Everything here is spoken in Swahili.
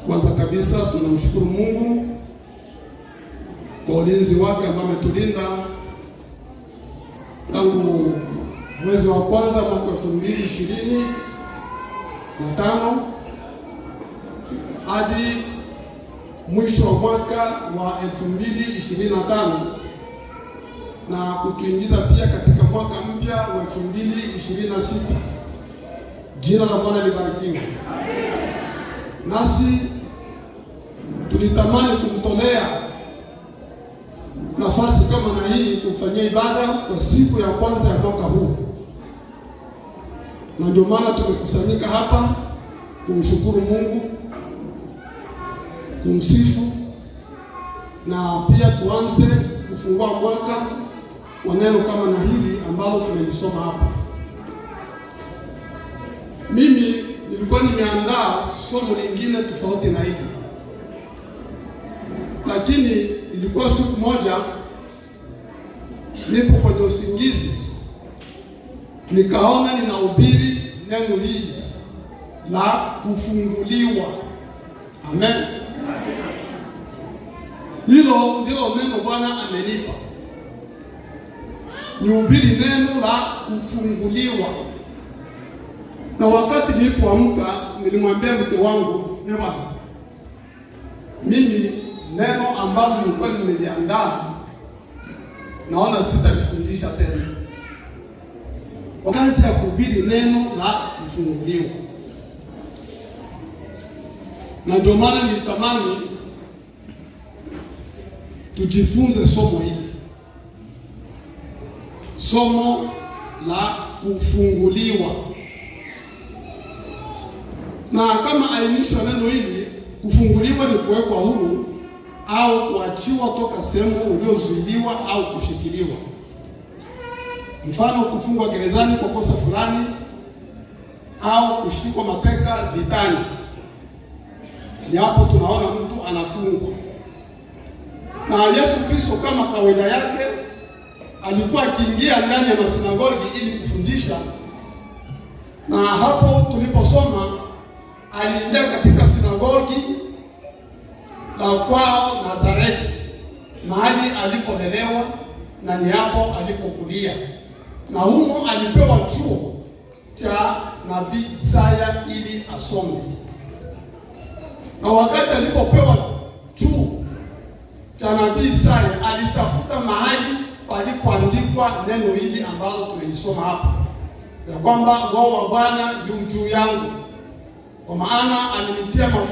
Kwanza kabisa tunamshukuru Mungu kwa ulinzi wake ambao ametulinda tangu mwezi wa kwanza mwaka 2025 hadi mwisho wa mwaka wa 2025 na kutuingiza pia katika mwaka mpya wa 2026. Jina la Bwana libarikiwe. Nasi tulitamani kumtolea nafasi kama na hii kumfanyia ibada kwa siku ya kwanza ya mwaka huu, na ndio maana tumekusanyika hapa kumshukuru Mungu, kumsifu, na pia tuanze kufungua mwaka wa neno kama na hili ambalo tumelisoma hapa. Mimi nilikuwa nimeandaa somo lingine tofauti na hili, lakini ilikuwa siku moja nipo kwenye usingizi, nikaona ninahubiri neno hili la kufunguliwa. Amen. Hilo ndilo neno Bwana amenipa, nihubiri neno la kufunguliwa. Na wakati nilipoamka nilimwambia mke wangu, mimi neno ambalo nilikuwa nimeliandaa naona sitalifundisha tena. Wakati ya kuhubiri neno la kufunguliwa, na ndio maana nilitamani tujifunze somo hili, somo la kufunguliwa. Na kama ainisho neno hili, kufunguliwa ni kuwekwa huru au kuachiwa toka sehemu uliozuiliwa au kushikiliwa. Mfano, kufungwa gerezani kwa kosa fulani au kushikwa mateka vitani. Ni hapo tunaona mtu anafungwa. Na Yesu Kristo kama kawaida yake alikuwa akiingia ndani ya masinagogi ili kufundisha. Na hapo tuliposoma, aliingia katika sinagogi la kwao Nazareti, mahali alipolelewa, na ni hapo alipokulia. Na humo alipewa chuo cha nabii Isaya ili asome. Na wakati alipopewa chuo cha nabii Isaya, alitafuta mahali palipoandikwa neno hili ambalo tumelisoma hapa, ya kwamba Roho wa Bwana yu juu yangu, kwa maana amenitia mafuta